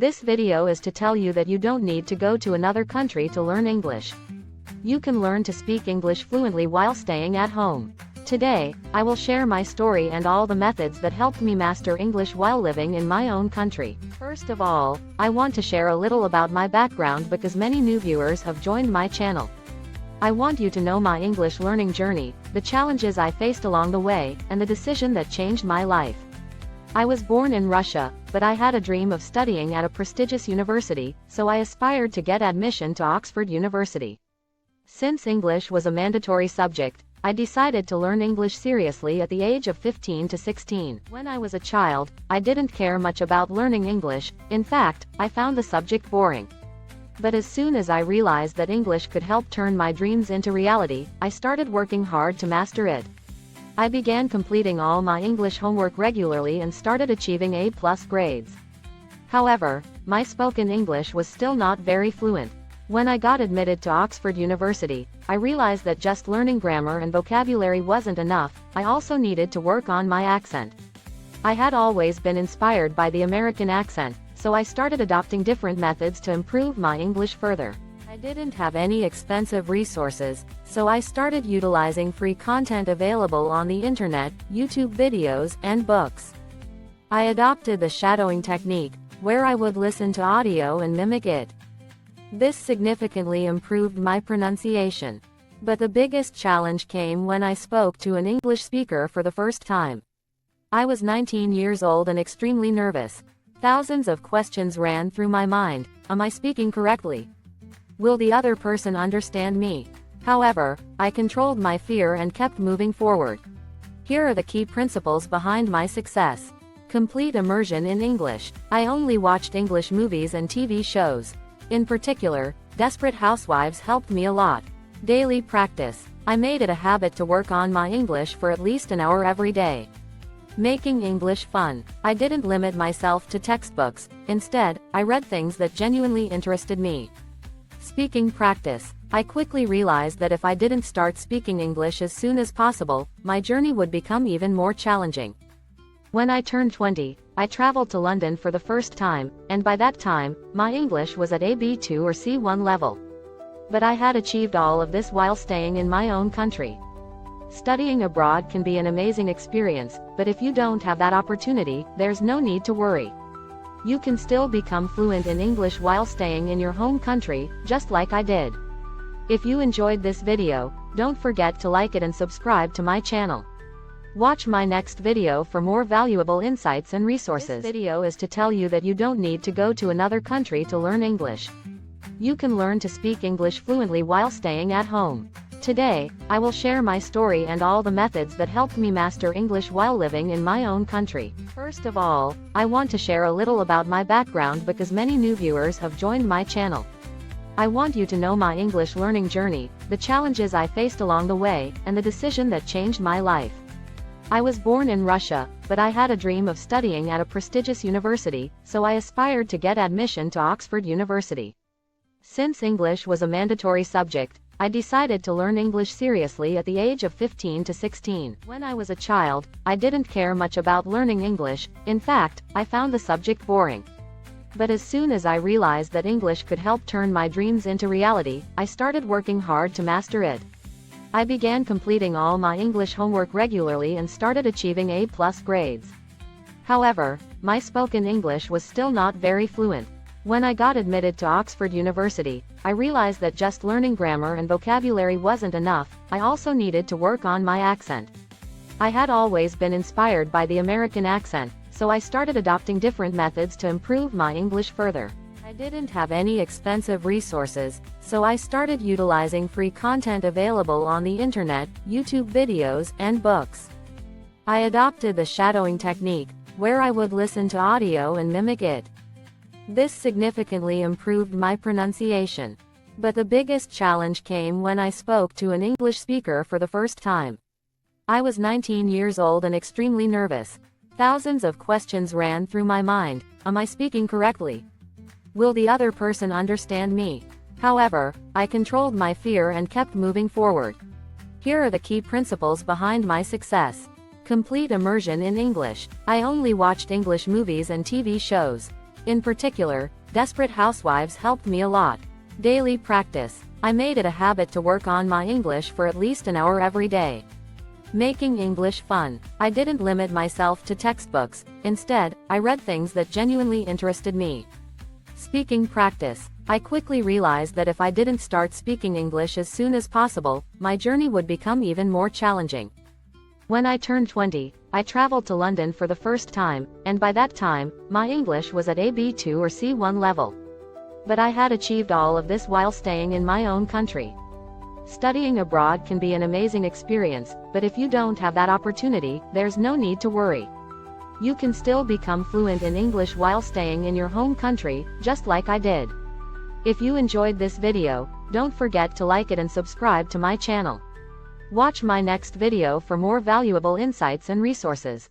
This video is to tell you that you don't need to go to another country to learn English. You can learn to speak English fluently while staying at home. Today, I will share my story and all the methods that helped me master English while living in my own country. First of all, I want to share a little about my background because many new viewers have joined my channel. I want you to know my English learning journey, the challenges I faced along the way, and the decision that changed my life. I was born in Russia, but I had a dream of studying at a prestigious university, so I aspired to get admission to Oxford University. Since English was a mandatory subject, I decided to learn English seriously at the age of 15 to 16. When I was a child, I didn't care much about learning English. In fact, I found the subject boring. But as soon as I realized that English could help turn my dreams into reality, I started working hard to master it. I began completing all my English homework regularly and started achieving A+ grades. However, my spoken English was still not very fluent. When I got admitted to Oxford University, I realized that just learning grammar and vocabulary wasn't enough. I also needed to work on my accent. I had always been inspired by the American accent, so I started adopting different methods to improve my English further. I didn't have any expensive resources, so I started utilizing free content available on the internet, YouTube videos, and books. I adopted the shadowing technique, where I would listen to audio and mimic it. This significantly improved my pronunciation. But the biggest challenge came when I spoke to an English speaker for the first time. I was 19 years old and extremely nervous. Thousands of questions ran through my mind. Am I speaking correctly? Will the other person understand me? However, I controlled my fear and kept moving forward. Here are the key principles behind my success. Complete immersion in English. I only watched English movies and TV shows. In particular, Desperate Housewives helped me a lot. Daily practice. I made it a habit to work on my English for at least an hour every day. Making English fun. I didn't limit myself to textbooks. Instead, I read things that genuinely interested me. Speaking practice. I quickly realized that if I didn't start speaking English as soon as possible, my journey would become even more challenging. When I turned 20, I traveled to London for the first time, and by that time, my English was at a B2 or C1 level. But I had achieved all of this while staying in my own country. Studying abroad can be an amazing experience, but if you don't have that opportunity, there's no need to worry. You can still become fluent in English while staying in your home country, just like I did. If you enjoyed this video, don't forget to like it and subscribe to my channel. Watch my next video for more valuable insights and resources. This video is to tell you that you don't need to go to another country to learn English. You can learn to speak English fluently while staying at home. Today, I will share my story and all the methods that helped me master English while living in my own country. First of all, I want to share a little about my background because many new viewers have joined my channel. I want you to know my English learning journey, the challenges I faced along the way, and the decision that changed my life. I was born in Russia, but I had a dream of studying at a prestigious university, so I aspired to get admission to Oxford University. Since English was a mandatory subject, I decided to learn English seriously at the age of 15 to 16. When I was a child, I didn't care much about learning English. In fact, I found the subject boring. But as soon as I realized that English could help turn my dreams into reality, I started working hard to master it. I began completing all my English homework regularly and started achieving A+ grades. However, my spoken English was still not very fluent. When I got admitted to Oxford University, I realized that just learning grammar and vocabulary wasn't enough. I also needed to work on my accent. I had always been inspired by the American accent, so I started adopting different methods to improve my English further. I didn't have any expensive resources, so I started utilizing free content available on the internet, YouTube videos, and books. I adopted the shadowing technique, where I would listen to audio and mimic it. This significantly improved my pronunciation. But the biggest challenge came when I spoke to an English speaker for the first time. I was 19 years old and extremely nervous. Thousands of questions ran through my mind. Am I speaking correctly? Will the other person understand me? However, I controlled my fear and kept moving forward. Here are the key principles behind my success. Complete immersion in English. I only watched English movies and TV shows. In particular, Desperate Housewives helped me a lot. Daily practice. I made it a habit to work on my English for at least an hour every day. Making English fun. I didn't limit myself to textbooks, instead, I read things that genuinely interested me. Speaking practice. I quickly realized that if I didn't start speaking English as soon as possible, my journey would become even more challenging. When I turned 20, I traveled to London for the first time, and by that time, my English was at a B2 or C1 level. But I had achieved all of this while staying in my own country. Studying abroad can be an amazing experience, but if you don't have that opportunity, there's no need to worry. You can still become fluent in English while staying in your home country, just like I did. If you enjoyed this video, don't forget to like it and subscribe to my channel. Watch my next video for more valuable insights and resources.